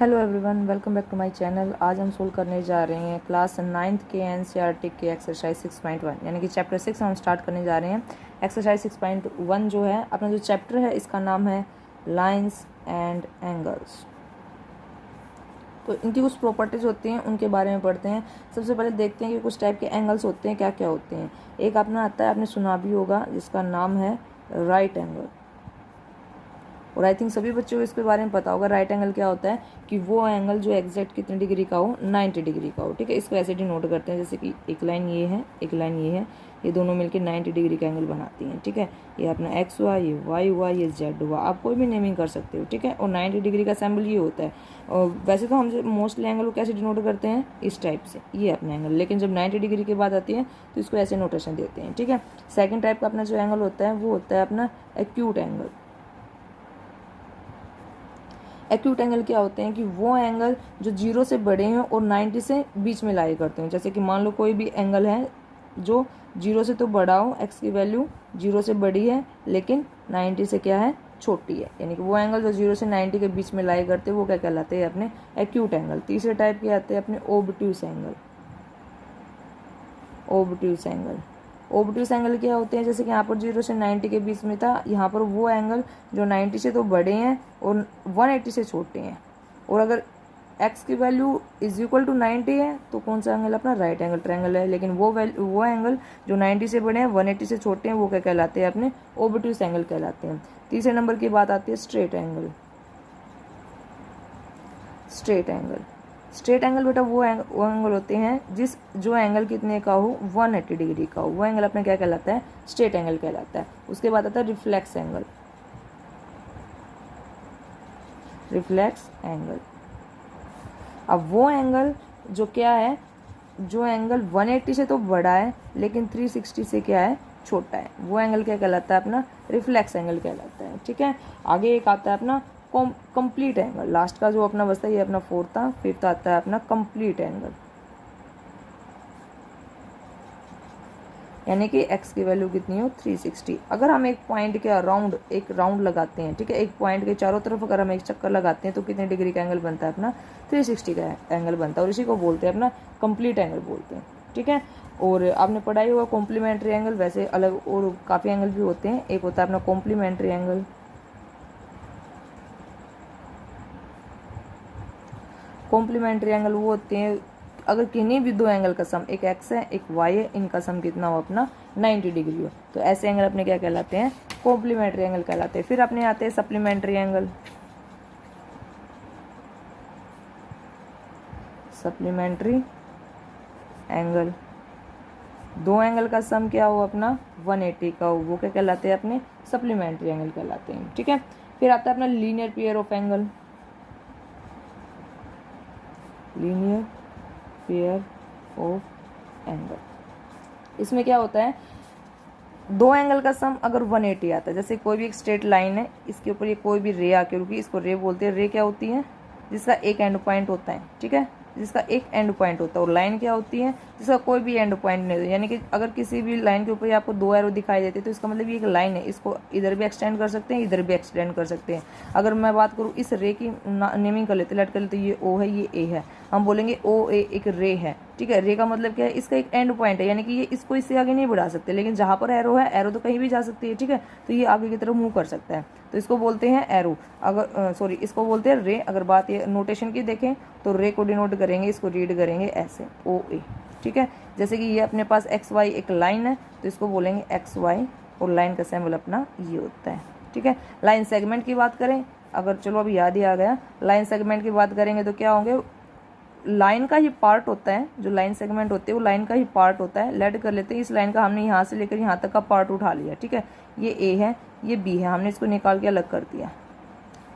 Hello everyone, welcome back to my channel. आज हम solve करने जा रहे हैं क्लास 9th के एनसीईआरटी के एक्सरसाइज 6.1 यानी कि चैप्टर 6 हम स्टार्ट करने जा रहे हैं। एक्सरसाइज 6.1 जो है अपना जो चैप्टर है इसका नाम है लाइंस एंड एंगल्स। तो इनकी कुछ प्रॉपर्टीज़ होती हैं उनके बारे में पढ़ते हैं। सबसे पहले देखते हैं कि कुछ टाइप के एंगल्स होते हैं, क्या क्या होते हैं। एक अपना आता है, आपने सुना भी होगा, जिसका नाम है राइट एंगल। और आई थिंक सभी बच्चों को इसके बारे में पता होगा। राइट एंगल क्या होता है कि वो एंगल जो एग्जैक्ट कितने डिग्री का हो, 90 डिग्री का हो। ठीक है, इसको ऐसे डिनोट करते हैं जैसे कि एक लाइन ये है, एक लाइन ये है, ये दोनों मिलकर 90 डिग्री का एंगल बनाती हैं। ठीक है, ये अपना एक्स हुआ, ये वाई हुआ, ये जेड हुआ, आप कोई भी नेमिंग कर सकते हो। ठीक है, और 90 डिग्री का सिंबल ये होता है। और वैसे तो हम मोस्टली एंगल को कैसे डिनोट करते हैं, इस टाइप से, ये अपना एंगल। लेकिन जब 90 डिग्री की बात आती है तो इसको ऐसे नोटेशन देते हैं। ठीक है, सेकेंड टाइप का अपना जो एंगल होता है वो होता है अपना एक्यूट एंगल। एक्यूट एंगल क्या होते हैं कि वो एंगल जो 0 से बड़े हैं और 90 से बीच में लाई करते हैं। जैसे कि मान लो कोई भी एंगल है जो 0 से तो बड़ा हो, एक्स की वैल्यू 0 से बड़ी है लेकिन 90 से क्या है, छोटी है, यानी कि वो एंगल जो 0 से 90 के बीच में लाई करते हैं वो क्या कहलाते हैं, अपने एक्यूट एंगल। तीसरे टाइप के आते हैं अपने ओबट्यूस एंगल। ओबट्यूस एंगल, ओबट्यूस एंगल क्या होते हैं, जैसे कि यहाँ पर 0 से 90 के बीच में था, यहाँ पर वो एंगल जो 90 से तो बड़े हैं और 180 से छोटे हैं। और अगर x की वैल्यू इज इक्वल टू 90 है तो कौन सा एंगल, अपना राइट एंगल ट्रायंगल है। लेकिन वो एंगल जो 90 से बड़े हैं, 180 से छोटे हैं, वो क्या कहलाते हैं, अपने ओबट्यूस एंगल कहलाते हैं। तीसरे नंबर की बात आती है straight angle. Straight angle, straight angle बेटा वो एंगल होते हैं जो एंगल कितने का हो, 180 डिग्री का हो, वो एंगल अपने क्या कहलाता है, स्ट्रेट एंगल कहलाता है। उसके बाद आता है रिफ्लेक्स एंगल। रिफ्लेक्स एंगल, अब वो एंगल जो क्या है, जो एंगल 180 से तो बड़ा है लेकिन 360 से क्या है, छोटा है, वो एंगल क्या कहलाता है, अपना रिफ्लेक्स एंगल कहलाता है। ठीक है, आगे एक आता है अपना कंप्लीट एंगल। लास्ट का जो अपना बचता है ये अपना फोर्थ था। फिफ्थ आता है अपना कंप्लीट एंगल, यानी कि x की वैल्यू कितनी हो, 360। अगर हम एक पॉइंट के अराउंड एक राउंड लगाते हैं, ठीक है, एक पॉइंट के चारों तरफ अगर हम एक चक्कर लगाते हैं तो कितने डिग्री का एंगल बनता है, अपना 360 का एंगल बनता है। और इसी को बोलते हैं अपना कंप्लीट एंगल बोलते हैं। ठीक है, और आपने पढ़ा ही होगा कॉम्प्लीमेंट्री एंगल। वैसे अलग और काफ़ी एंगल भी होते हैं। एक होता है अपना कॉम्प्लीमेंट्री एंगल। कॉम्प्लीमेंट्री एंगल वो होते हैं अगर किन्हीं भी दो एंगल का सम, एक एक्स है एक वाई है, इनका सम कितना हो, अपना 90 डिग्री हो, तो ऐसे एंगल अपने क्या कहलाते हैं, कॉम्प्लीमेंट्री एंगल कहलाते हैं। फिर अपने आते हैं सप्लीमेंट्री एंगल। सप्लीमेंट्री एंगल, दो एंगल का सम क्या हो, अपना 180 का हो, वो क्या कहलाते हैं, अपने सप्लीमेंट्री एंगल कहलाते हैं। ठीक है, फिर आता है अपना linear pair of angle. Linear pair of angle, इसमें क्या होता है, दो एंगल का सम अगर 180 आता है, जैसे कोई भी एक स्ट्रेट लाइन है, इसके ऊपर ये कोई भी रे आके रुकी, इसको रे बोलते हैं। रे क्या होती है, जिसका एक एंड पॉइंट होता है। ठीक है, जिसका एक एंड पॉइंट होता है। और लाइन क्या होती है, जिसका कोई भी एंड पॉइंट नहीं होता। यानी कि अगर किसी भी लाइन के ऊपर आपको दो एरो दिखाई देते तो इसका मतलब ये एक लाइन है, इसको इधर भी एक्सटेंड कर सकते हैं, इधर भी एक्सटेंड कर सकते हैं। अगर मैं बात करूँ इस रे की नेमिंग कर लेते, लेट कर लेते, ये ओ है, ये ए है, हम बोलेंगे ओ ए एक रे है। ठीक है, रे का मतलब क्या है, इसका एक एंड पॉइंट है, यानी कि ये इसको इससे आगे नहीं बढ़ा सकते, लेकिन जहाँ पर एरो है, एरो तो कहीं भी जा सकती है। ठीक है, तो ये आगे की तरफ मूव कर सकता है, तो इसको बोलते हैं एरो। अगर सॉरी इसको बोलते हैं रे। अगर बात ये नोटेशन की देखें तो रे को डिनोट करेंगे, इसको रीड करेंगे ऐसे, ओ ए। ठीक है, जैसे कि ये अपने पास एक्स वाई एक लाइन है तो इसको बोलेंगे एक्स वाई, और लाइन का सिंबल अपना ये होता है। ठीक है, लाइन सेगमेंट की बात करें, अगर चलो अभी याद ही आ गया, लाइन सेगमेंट की बात करेंगे तो क्या होंगे, लाइन का ही पार्ट होता है, जो लाइन सेगमेंट होते हैं वो लाइन का ही पार्ट होता है। लेट कर लेते हैं, इस लाइन का हमने यहाँ से लेकर यहाँ तक का पार्ट उठा लिया। ठीक है, ये ए है, ये बी है, हमने इसको निकाल के अलग कर दिया,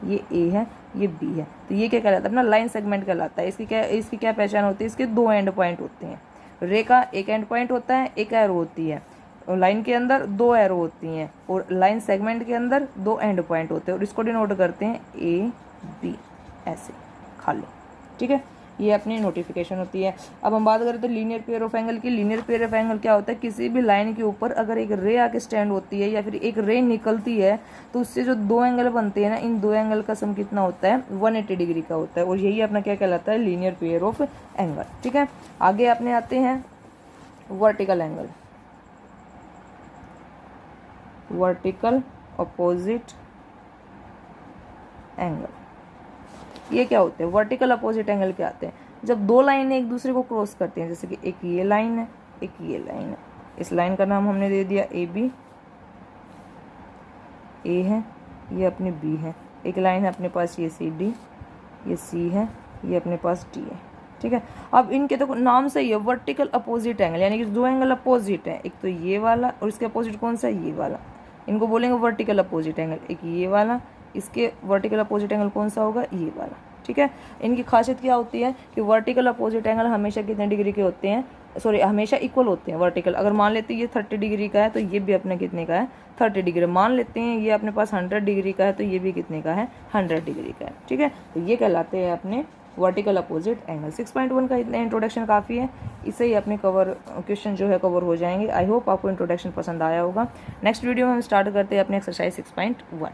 ये ए है, ये बी है, तो ये क्या कहलाता है, अपना लाइन सेगमेंट कहलाता है। इसकी क्या पहचान होती है, इसके दो एंड पॉइंट होते हैं। रे का एक एंड पॉइंट होता है, एक एरो होती है, और लाइन के अंदर दो एरो होती हैं, और लाइन सेगमेंट के अंदर दो एंड पॉइंट होते हैं, और इसको डिनोट करते हैं ए बी, ऐसे खाली। ठीक है, ये अपनी नोटिफिकेशन होती है। अब हम बात करें तो लीनियर पेयर ऑफ एंगल की। लीनियर पेयर ऑफ एंगल क्या होता है, किसी भी लाइन के ऊपर अगर एक रे आके स्टैंड होती है या फिर एक रे निकलती है तो उससे जो दो एंगल बनते हैं ना, इन दो एंगल का सम कितना होता है, 180 डिग्री का होता है, और यही अपना क्या कहलाता है, लीनियर पेयर ऑफ एंगल। ठीक है, आगे अपने आते हैं vertical angle. Vertical opposite angle, ये क्या होते हैं, वर्टिकल अपोजिट एंगल क्या आते हैं, जब दो लाइनें एक दूसरे को क्रॉस करती हैं, जैसे कि एक ये लाइन है, एक ये लाइन है, इस लाइन का नाम हमने दे दिया ए बी, ए है, ये अपने बी है, एक लाइन है अपने पास ये सी डी, ये सी है, ये अपने पास डी है। ठीक है, अब इनके तो नाम से ही है वर्टिकल अपोजिट एंगल, यानी कि दो एंगल अपोजिट है, एक तो ये वाला और इसके अपोजिट कौन सा है, ये वाला, इनको बोलेंगे वर्टिकल अपोजिट एंगल। एक ये वाला, इसके वर्टिकल अपोजिट एंगल कौन सा होगा, ये वाला। ठीक है, इनकी खासियत क्या होती है कि वर्टिकल अपोजिट एंगल हमेशा कितने डिग्री के होते हैं, सॉरी हमेशा इक्वल होते हैं। वर्टिकल अगर मान लेते हैं ये 30 डिग्री का है तो ये भी अपने कितने का है, 30 डिग्री। मान लेते हैं ये अपने पास 100 डिग्री का है तो ये भी कितने का है, 100 डिग्री का है। ठीक है, तो ये कहलाते हैं अपने वर्टिकल अपोजिट एंगल। 6.1 का इतना इंट्रोडक्शन काफ़ी है, इससे ही अपने क्वेश्चन जो है कवर हो जाएंगे। आई होप आपको इंट्रोडक्शन पसंद आया होगा। नेक्स्ट वीडियो में हम स्टार्ट करते हैं अपने एक्सरसाइज 6.1।